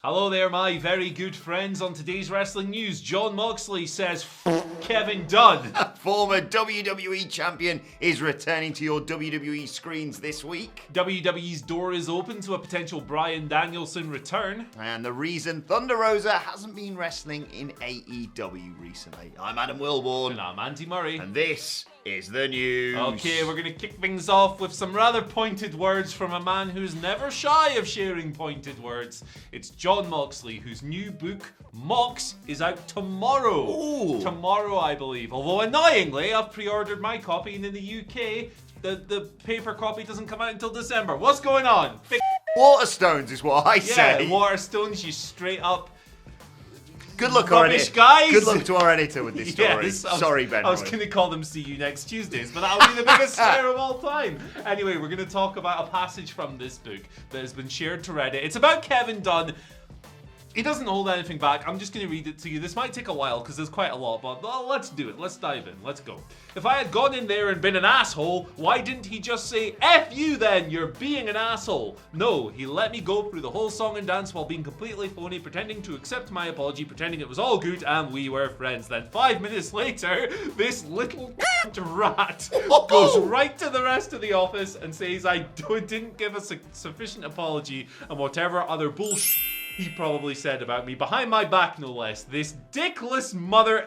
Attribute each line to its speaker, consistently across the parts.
Speaker 1: Hello there, my very good friends. On today's wrestling news, Jon Moxley says, F Kevin Dunn.
Speaker 2: Former WWE champion is returning to your WWE screens this week.
Speaker 1: WWE's door is open to a potential Bryan Danielson return.
Speaker 2: And the reason Thunder Rosa hasn't been wrestling in AEW recently. I'm Adam Wilborn.
Speaker 1: And I'm Andy Murray.
Speaker 2: And this is the news.
Speaker 1: Okay, we're going to kick things off with some rather pointed words from a man who's never shy of sharing pointed words. It's Jon Moxley, whose new book, Mox, is out tomorrow.
Speaker 2: Ooh.
Speaker 1: Tomorrow, I believe. Although, annoyingly, I've pre-ordered my copy, and in the UK, the paper copy doesn't come out until December. What's going on?
Speaker 2: Waterstones is what I say.
Speaker 1: Yeah, Waterstones, you straight up...
Speaker 2: Good luck, our
Speaker 1: rubbish
Speaker 2: editor.
Speaker 1: guys.
Speaker 2: Good luck to our editor with this story.
Speaker 1: Yes,
Speaker 2: Sorry, Ben.
Speaker 1: I was going to call them See You Next Tuesdays, but that'll be the biggest scare of all time. Anyway, we're going to talk about a passage from this book that has been shared to Reddit. It's about Kevin Dunn. He doesn't hold anything back. I'm just going to read it to you. This might take a while because there's quite a lot, but let's do it. Let's dive in. Let's go. If I had gone in there and been an asshole, why didn't he just say, F you then, you're being an asshole? No, he let me go through the whole song and dance while being completely phony, pretending to accept my apology, pretending it was all good and we were friends. Then 5 minutes later, this little rat goes right to the rest of the office and says I didn't give a sufficient apology and whatever other bullshit he probably said about me, behind my back no less. This dickless mother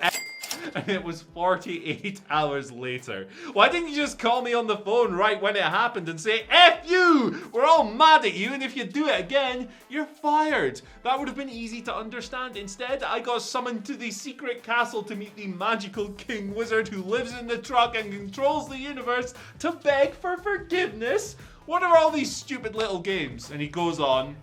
Speaker 1: and it was 48 hours later. Why didn't you just call me on the phone right when it happened and say, F you! We're all mad at you, and if you do it again, you're fired. That would have been easy to understand. Instead, I got summoned to the secret castle to meet the magical king wizard who lives in the truck and controls the universe to beg for forgiveness. What are all these stupid little games? And he goes on.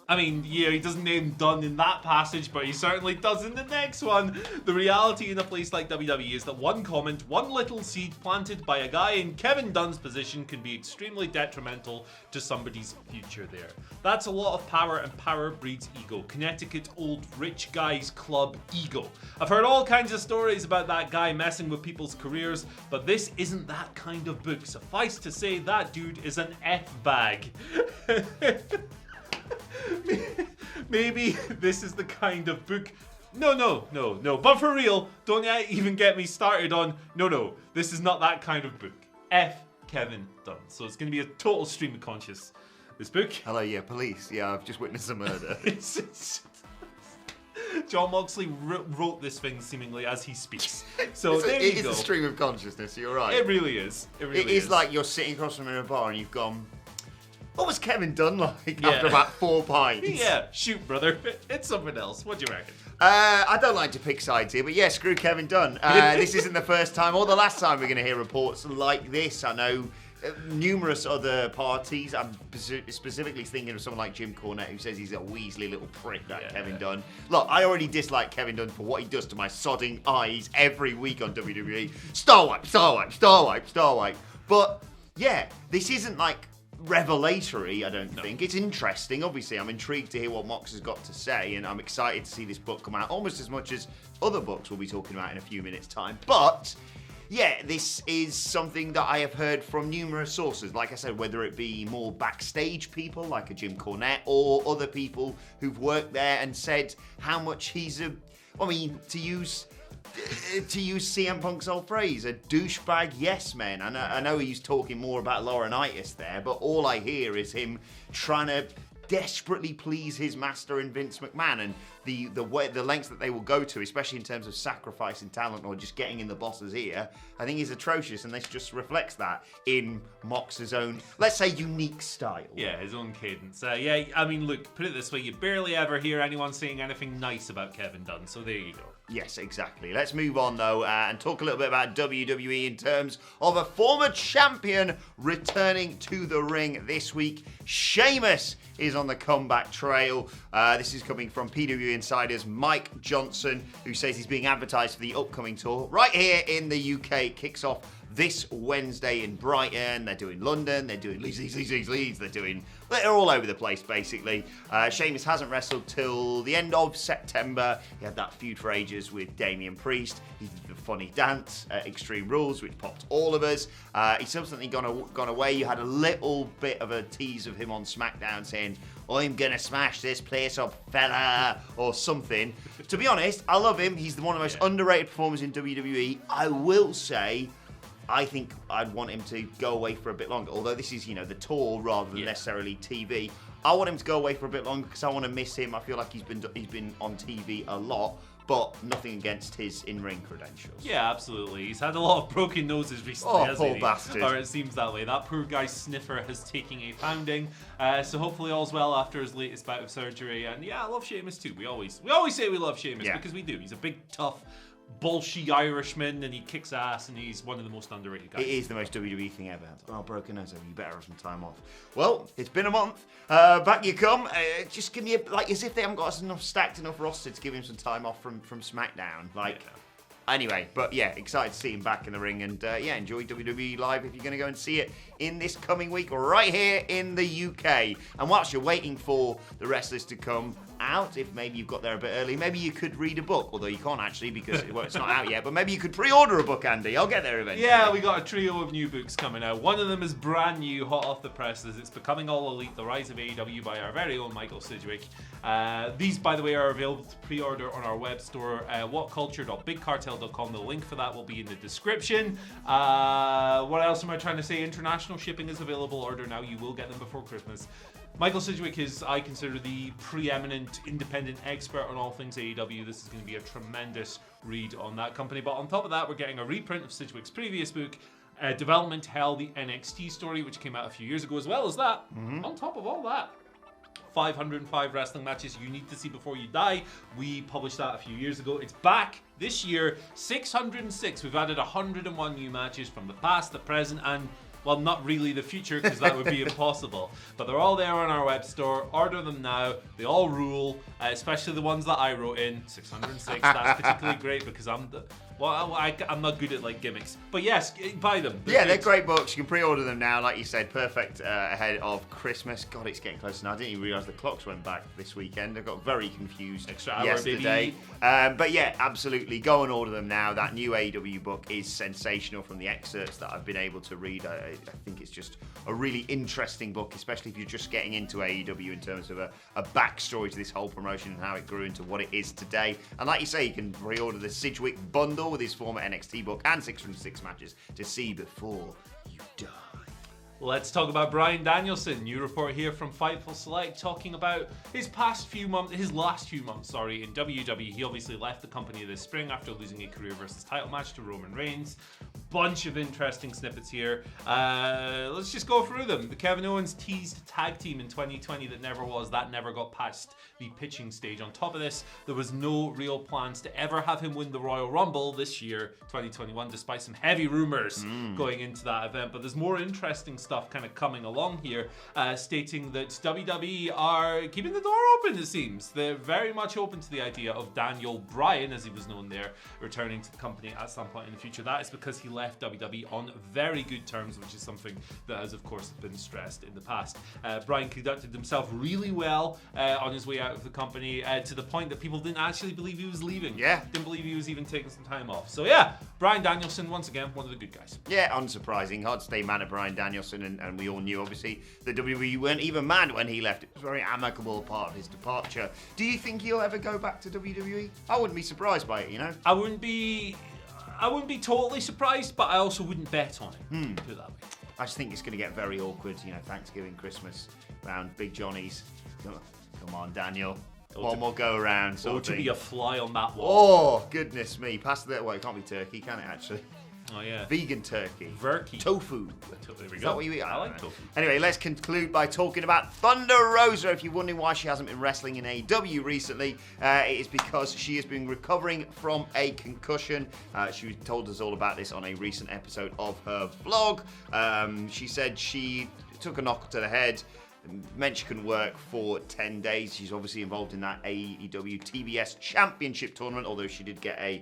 Speaker 1: I mean, yeah, he doesn't name Dunn in that passage, but he certainly does in the next one. The reality in a place like WWE is that one comment, one little seed planted by a guy in Kevin Dunn's position can be extremely detrimental to somebody's future there. That's a lot of power, and power breeds ego. Connecticut old rich guys club ego. I've heard all kinds of stories about that guy messing with people's careers, but this isn't that kind of book. Suffice to say, that dude is an F-bag. Maybe this is the kind of book. No. But for real, don't even get me started on. No. This is not that kind of book. F Kevin Dunn. So it's going to be a total stream of conscious. This book.
Speaker 2: Hello, yeah, police. Yeah, I've just witnessed a murder.
Speaker 1: Jon Moxley wrote this thing seemingly as he speaks. So there
Speaker 2: it
Speaker 1: you go.
Speaker 2: It's a stream of consciousness. You're right.
Speaker 1: It really is. It
Speaker 2: is like you're sitting across from him in a bar and you've gone. What was Kevin Dunn like after about 4 pints?
Speaker 1: Yeah, shoot, brother. It's something else. What do you reckon?
Speaker 2: I don't like to pick sides here, but yeah, screw Kevin Dunn. This isn't the first time or the last time we're going to hear reports like this. I know numerous other parties. I'm specifically thinking of someone like Jim Cornette, who says he's a weaselly little prick, Kevin Dunn. Look, I already dislike Kevin Dunn for what he does to my sodding eyes every week on WWE. Star wipe. But yeah, this isn't like revelatory, I don't think. It's interesting. Obviously, I'm intrigued to hear what Mox has got to say, and I'm excited to see this book come out almost as much as other books we'll be talking about in a few minutes' time. But yeah, this is something that I have heard from numerous sources. Like I said, whether it be more backstage people like a Jim Cornette or other people who've worked there and said how much he's to use CM Punk's old phrase, a douchebag yes man. I know he's talking more about Laurinaitis there, but all I hear is him trying to desperately please his master in Vince McMahon, and the lengths that they will go to, especially in terms of sacrificing talent or just getting in the boss's ear, I think is atrocious, and this just reflects that in Mox's own, let's say, unique style.
Speaker 1: Yeah, his own cadence. Yeah, I mean, look, put it this way, you barely ever hear anyone saying anything nice about Kevin Dunn, so there you go.
Speaker 2: Yes, exactly. Let's move on, though, and talk a little bit about WWE in terms of a former champion returning to the ring this week. Sheamus is on the comeback trail. This is coming from PW Insider's Mike Johnson, who says he's being advertised for the upcoming tour right here in the UK. It kicks off this Wednesday in Brighton. They're doing London, they're doing Leeds, they're all over the place, basically. Sheamus hasn't wrestled till the end of September. He had that feud for ages with Damian Priest. He did the funny dance at Extreme Rules, which popped all of us. He's subsequently gone away. You had a little bit of a tease of him on SmackDown saying, I'm gonna smash this place up, fella, or something. To be honest, I love him. He's one of the most underrated performers in WWE. I will say, I think I'd want him to go away for a bit longer. Although this is, the tour rather than necessarily TV. I want him to go away for a bit longer because I want to miss him. I feel like he's been on TV a lot. But nothing against his in-ring credentials.
Speaker 1: Yeah, absolutely. He's had a lot of broken noses recently, hasn't
Speaker 2: poor
Speaker 1: he?
Speaker 2: bastard.
Speaker 1: Or it seems that way. That poor guy's sniffer has taken a pounding. So hopefully all's well after his latest bout of surgery. And yeah, I love Sheamus too. We always say we love Sheamus because we do. He's a big, tough, bolshy Irishman, and he kicks ass, and he's one of the most underrated guys.
Speaker 2: It is the most WWE thing ever. Oh, broken nose, you better have some time off. Well, it's been a month. Back you come. Just give me as if they haven't got us enough stacked enough roster to give him some time off from SmackDown. Anyway, but yeah, excited to see him back in the ring, and enjoy WWE Live if you're going to go and see it in this coming week right here in the UK. And whilst you're waiting for the wrestlers to come out, if maybe you've got there a bit early, maybe you could read a book, although you can't actually because it's not out yet, but maybe you could pre-order a book, Andy. I'll get there eventually.
Speaker 1: Yeah, we got a trio of new books coming out. One of them is brand new, hot off the presses. It's Becoming All Elite, The Rise of AEW by our very own Michael Sidgwick. These, by the way, are available to pre-order on our web store, whatculture.bigcartel.com. The link for that will be in the description. What else am I trying to say? International shipping is available. Order now. You will get them before Christmas. Michael Sidgwick is, I consider, the preeminent independent expert on all things AEW. This is going to be a tremendous read on that company. But on top of that, we're getting a reprint of Sidgwick's previous book, Development Hell, the NXT story, which came out a few years ago, as well as that. On top of all that, 505 wrestling matches you need to see before you die. We published that a few years ago. It's back this year, 606. We've added 101 new matches from the past, the present, and well, not really the future, because that would be impossible. But they're all there on our web store. Order them now. They all rule, especially the ones that I wrote in. 606. That's particularly great because I'm not good at gimmicks. But yes, buy them.
Speaker 2: They're great books. You can pre-order them now, like you said, perfect ahead of Christmas. God, it's getting closer now. I didn't even realise the clocks went back this weekend. I got very confused yesterday. But yeah, absolutely. Go and order them now. That new AEW book is sensational from the excerpts that I've been able to read. I think it's just a really interesting book, especially if you're just getting into AEW in terms of a backstory to this whole promotion and how it grew into what it is today. And like you say, you can pre-order the Sidgwick bundle with his former NXT book and 606 matches to see before you die.
Speaker 1: Let's talk about Bryan Danielson. New report here from Fightful Select talking about his last few months, in WWE. He obviously left the company this spring after losing a career versus title match to Roman Reigns. Bunch of interesting snippets here. Let's just go through them. The Kevin Owens teased tag team in 2020 that never got past the pitching stage. On top of this, there was no real plans to ever have him win the Royal Rumble this year, 2021, despite some heavy rumors going into that event. But there's more interesting stuff kind of coming along here, stating that WWE are keeping the door open, it seems. They're very much open to the idea of Daniel Bryan, as he was known there, returning to the company at some point in the future. That is because he left WWE on very good terms, which is something that has, of course, been stressed in the past. Bryan conducted himself really well on his way out of the company, to the point that people didn't actually believe he was leaving. Didn't believe he was even taking some time off. So yeah, Bryan Danielson, once again, one of the good guys.
Speaker 2: Yeah, unsurprising. Hard to stay mad at Bryan Danielson, and we all knew, obviously, the WWE weren't even mad when he left. It was a very amicable part of his departure. Do you think he'll ever go back to WWE? I wouldn't be surprised by it,
Speaker 1: I wouldn't be totally surprised, but I also wouldn't bet on it. Put it that way.
Speaker 2: I just think it's going to get very awkward, Thanksgiving, Christmas, round Big Johnny's. Come on, Daniel. One more go around.
Speaker 1: Or to be a fly on that wall.
Speaker 2: Oh, goodness me. Pass that way. It can't be turkey, can it, actually?
Speaker 1: Oh, yeah.
Speaker 2: Vegan turkey.
Speaker 1: Verky.
Speaker 2: Tofu.
Speaker 1: There we go.
Speaker 2: Is that what you eat?
Speaker 1: I like tofu.
Speaker 2: Anyway, let's conclude by talking about Thunder Rosa. If you're wondering why she hasn't been wrestling in AEW recently, it is because she has been recovering from a concussion. She told us all about this on a recent episode of her vlog. She said she took a knock to the head, meant she couldn't work for 10 days. She's obviously involved in that AEW TBS Championship tournament, although she did get a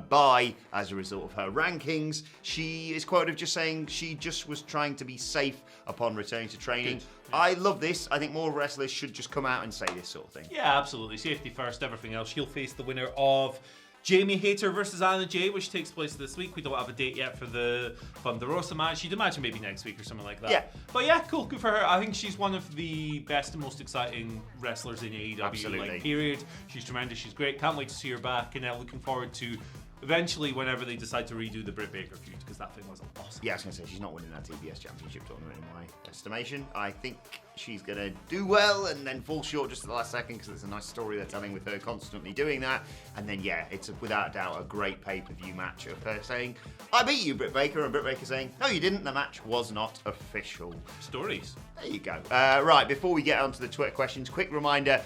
Speaker 2: bye as a result of her rankings. She is quoted just saying she just was trying to be safe upon returning to training.
Speaker 1: Good. Yeah.
Speaker 2: I love this. I think more wrestlers should just come out and say this sort of thing.
Speaker 1: Yeah, absolutely. Safety first, everything else. She'll face the winner of Jamie Hayter versus Anna Jay, which takes place this week. We don't have a date yet for the Rosa match. You'd imagine maybe next week or something like that.
Speaker 2: Yeah.
Speaker 1: But yeah, cool. Good for her. I think she's one of the best and most exciting wrestlers in AEW.
Speaker 2: Absolutely.
Speaker 1: Like, period. She's tremendous. She's great. Can't wait to see her back. And looking forward to eventually whenever they decide to redo the Britt Baker feud, because that thing was awesome.
Speaker 2: Yeah, I was going to say, she's not winning that TBS Championship tournament in my estimation. I think she's going to do well and then fall short just at the last second, because it's a nice story they're telling with her constantly doing that. And then, yeah, it's without doubt a great pay-per-view match of her saying, I beat you, Britt Baker, and Britt Baker saying, no, you didn't. The match was not official.
Speaker 1: Stories.
Speaker 2: There you go. Right, before we get on to the Twitter questions, quick reminder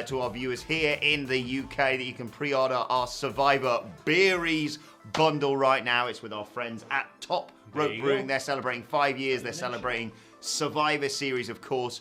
Speaker 2: to our viewers here in the UK that you can pre-order our Survivor Beeries bundle right now. It's with our friends at Top Rope Brewing. They're celebrating 5 years. They're celebrating Survivor Series, of course.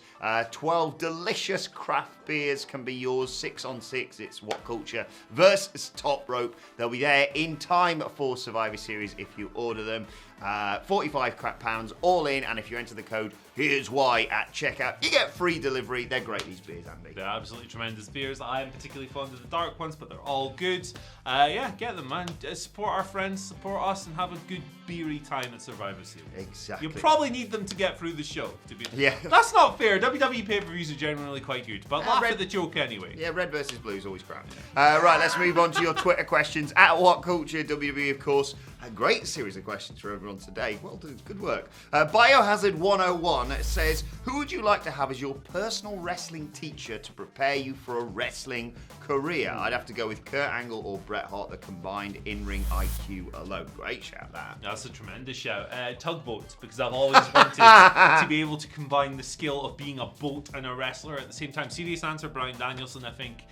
Speaker 2: 12 delicious craft beers can be yours. 6 on 6. It's WhatCulture versus Top Rope. They'll be there in time for Survivor Series if you order them. £45 all in, and if you enter the code Here's Why at checkout, you get free delivery. They're great, these beers, Andy.
Speaker 1: They're absolutely tremendous beers. I am particularly fond of the dark ones, but they're all good. Yeah, get them, man. Support our friends, support us, and have a good beery time at Survivor Series.
Speaker 2: Exactly.
Speaker 1: You probably need them to get through the show.
Speaker 2: Yeah.
Speaker 1: That's not fair. WWE pay-per-views are generally quite good, but laugh at the joke anyway.
Speaker 2: Yeah, red versus blue is always crap. Right, let's move on to your Twitter questions. At WhatCulture, WWE, of course. A great series of questions for everyone today. Well done, good work. Biohazard 101 says, who would you like to have as your personal wrestling teacher to prepare you for a wrestling career? I'd have to go with Kurt Angle or Bret Hart, the combined in-ring IQ alone. Great shout, that.
Speaker 1: That's a tremendous shout. Tugboat, because I've always wanted to be able to combine the skill of being a boat and a wrestler at the same time. Serious answer, Bryan Danielson, I think.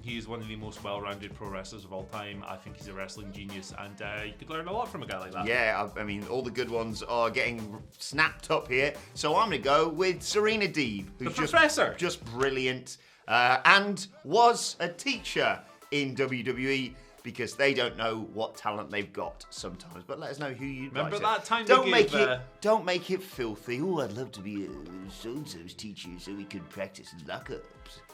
Speaker 1: He is one of the most well-rounded pro wrestlers of all time. I think he's a wrestling genius, and you could learn a lot from a guy like that.
Speaker 2: Yeah, I mean, all the good ones are getting snapped up here. So I'm going to go with Serena Deeb, who's just brilliant, and was a teacher in WWE, because they don't know what talent they've got sometimes. But let us know who you'd like to.
Speaker 1: Remember that time
Speaker 2: Don't make it filthy. Oh, I'd love to be so-and-so's teacher so we could practice lockups.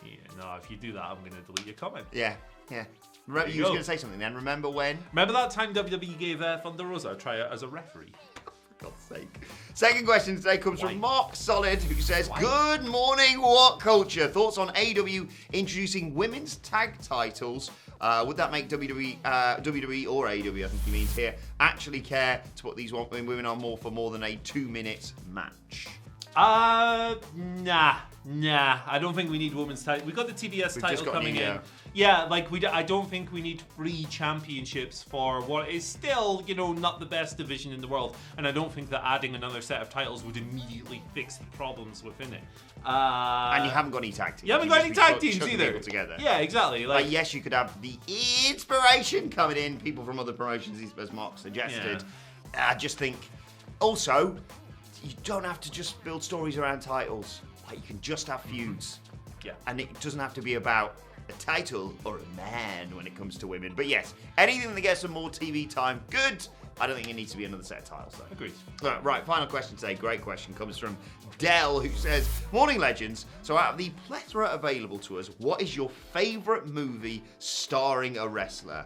Speaker 1: Yeah, no, if you do that, I'm going to delete your comment.
Speaker 2: Yeah. You was going to say something then. Remember when?
Speaker 1: Remember that time WWE gave Thunder Rosa a tryout as a referee?
Speaker 2: For God's sake. Second question today comes from Mark Solid, who says, good morning, WhatCulture. Thoughts on AEW introducing women's tag titles? Would that make WWE or AEW, I think he means here, actually care to put these women on more for more than a 2-minute match?
Speaker 1: Nah. I don't think we need women's title. We've got the TBS title coming in. Yeah, like I don't think we need 3 championships for what is still, not the best division in the world. And I don't think that adding another set of titles would immediately fix the problems within it. And
Speaker 2: you haven't got any tag teams.
Speaker 1: You haven't got any tag teams either.
Speaker 2: Together.
Speaker 1: Yeah, exactly.
Speaker 2: Like, yes, you could have the inspiration coming in, people from other promotions, as Mark suggested. Yeah. I just think, also, you don't have to just build stories around titles. Like, you can just have feuds.
Speaker 1: Yeah.
Speaker 2: And it doesn't have to be about a title or a man when it comes to women. But yes, anything that gets some more TV time, good. I don't think it needs to be another set of titles, though.
Speaker 1: Agreed.
Speaker 2: Right, final question today. Great question. Comes from Dell, who says, morning, legends. So out of the plethora available to us, what is your favourite movie starring a wrestler?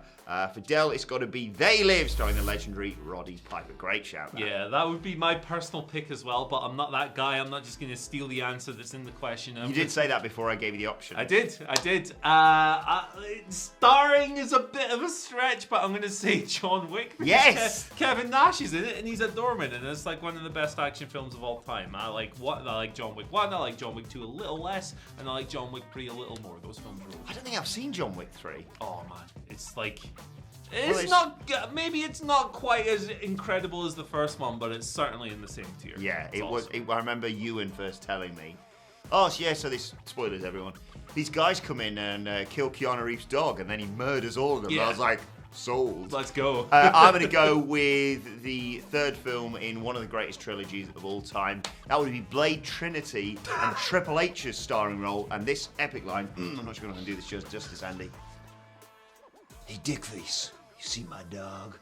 Speaker 2: For Dell, it's got to be They Live, starring the legendary Roddy Piper. Great shout, man.
Speaker 1: Yeah, that would be my personal pick as well, but I'm not that guy. I'm not just going to steal the answer that's in the question.
Speaker 2: You did say that before I gave you the option.
Speaker 1: I did. Starring is a bit of a stretch, but I'm going to say John Wick.
Speaker 2: Yes!
Speaker 1: Kevin Nash is in it, and he's a doorman, and it's like one of the best action films of all time. I like John Wick 1, I like John Wick 2 a little less, and I like John Wick 3 a little more. Those films are really
Speaker 2: I don't think I've seen John Wick 3.
Speaker 1: Oh, man. It's like... Maybe it's not quite as incredible as the first one, but it's certainly in the same tier.
Speaker 2: Yeah, I remember Ewan first telling me. Oh, yeah, so this, spoilers everyone. These guys come in and kill Keanu Reeves' dog, and then he murders all of them. Yeah. And I was like, sold.
Speaker 1: Let's go.
Speaker 2: I'm going to go with the third film in one of the greatest trilogies of all time. That would be Blade Trinity and Triple H's starring role. And this epic line, I'm not sure I'm going to do this justice, Andy. Hey, Dickface, you see my dog?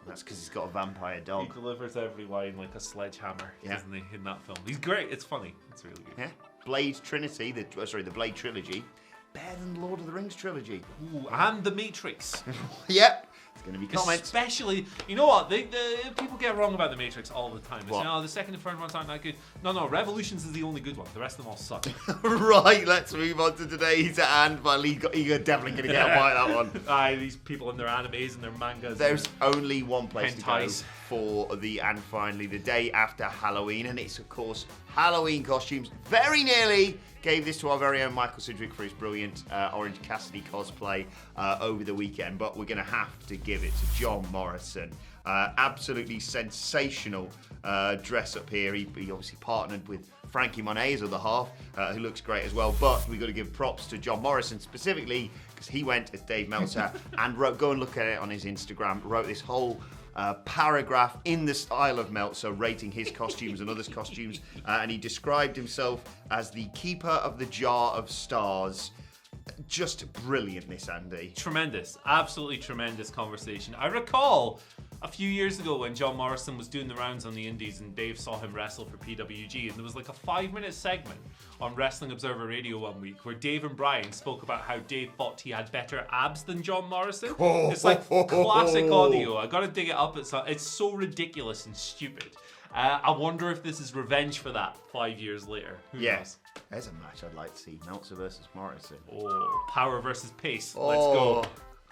Speaker 2: That's because he's got a vampire dog.
Speaker 1: He delivers every line like a sledgehammer, doesn't he, in that film? He's great. It's funny. It's really good.
Speaker 2: Yeah. Blade Trinity, the Blade Trilogy. better than the Lord of the Rings trilogy.
Speaker 1: Ooh, and The Matrix.
Speaker 2: Yep. It's going to be comments.
Speaker 1: Especially, you know what? The people get wrong about The Matrix all the time. They say,
Speaker 2: What?
Speaker 1: oh, the second and third ones aren't that good. No, Revolutions is the only good one. The rest of them all suck.
Speaker 2: Right, let's move on to today's and finally you're definitely going to get a bite of that one.
Speaker 1: Aye, these people and their animes and their mangas.
Speaker 2: There's only one place to go
Speaker 1: hentais.
Speaker 2: for the and finally the day after Halloween, and it's of course Halloween costumes. Very nearly gave this to our very own Michael Sidgwick for his brilliant Orange Cassidy cosplay over the weekend, but we're going to have to give it to Jon Morrison. Absolutely sensational dress up here. He obviously partnered with Frankie Monet, his other half, who looks great as well. But we've got to give props to Jon Morrison specifically because he went as Dave Meltzer and wrote, go and look at it on his Instagram, wrote this whole paragraph in the style of Meltzer, rating his costumes and others' costumes. And he described himself as the keeper of the jar of stars. Just brilliant, Miss Andy.
Speaker 1: Tremendous. Absolutely tremendous conversation. I recall a few years ago when Jon Morrison was doing the rounds on the indies and Dave saw him wrestle for PWG, and there was like a 5-minute segment on Wrestling Observer Radio one week where Dave and Bryan spoke about how Dave thought he had better abs than Jon Morrison. It's like classic audio. I gotta dig it up. It's so ridiculous and stupid. I wonder if this is revenge for that 5 years later. Who knows?
Speaker 2: There's a match I'd like to see. Meltzer versus Morrison.
Speaker 1: Oh, power versus pace. Let's go.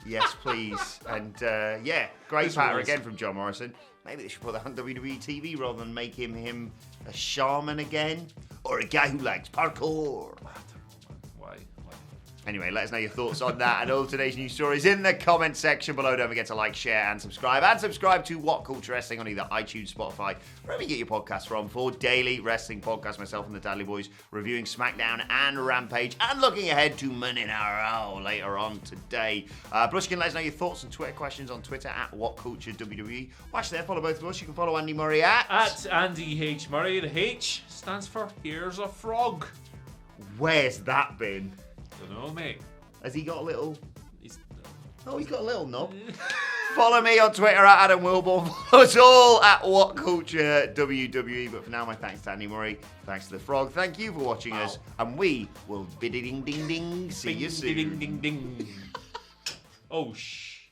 Speaker 2: Yes, please. And great
Speaker 1: This
Speaker 2: patter
Speaker 1: rules.
Speaker 2: again from Jon Morrison. Maybe they should put that on WWE TV rather than make him a shaman again. Or a guy who likes parkour.
Speaker 1: Why?
Speaker 2: Anyway, let us know your thoughts on that and all today's news stories in the comment section below. Don't forget to like, share, and subscribe. And subscribe to What Culture Wrestling on either iTunes, Spotify, wherever you get your podcasts from, for daily wrestling podcasts. Myself and the Dudley Boys reviewing SmackDown and Rampage and looking ahead to Monday Night Raw later on today. Plus, you can let us know your thoughts and Twitter questions on Twitter at WhatCultureWWE. Watch there, follow both of us. You can follow Andy Murray
Speaker 1: At Andy H. Murray. The H stands for Here's a Frog.
Speaker 2: Where's that been?
Speaker 1: Don't know, mate.
Speaker 2: Has he got a little...
Speaker 1: He's
Speaker 2: Oh, he's got a little knob. Follow me on Twitter at Adam Wilborn. Follow us all at WhatCultureWWE. But for now, my thanks to Andy Murray. Thanks to the Frog. Thank you for watching us. And we will biddy ding ding ding. See you soon.
Speaker 1: Ding, ding, ding. Oh, shh.